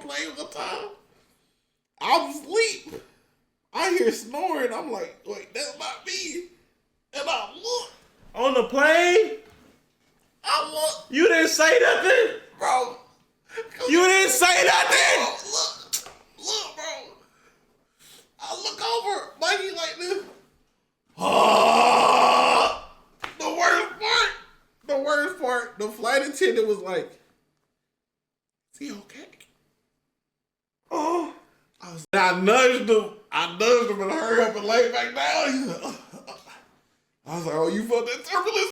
plane one time. I'm asleep. I hear snoring. I'm like, wait, that's not me. And I look. On the plane? I look. You didn't say nothing? Bro. You didn't say nothing? Bro, look, bro. I look over. Mikey like this. The worst part, the flight attendant was like, is he okay? Oh. I nudged him and hurry up and lay back down. I was like, oh, you felt that turbulence?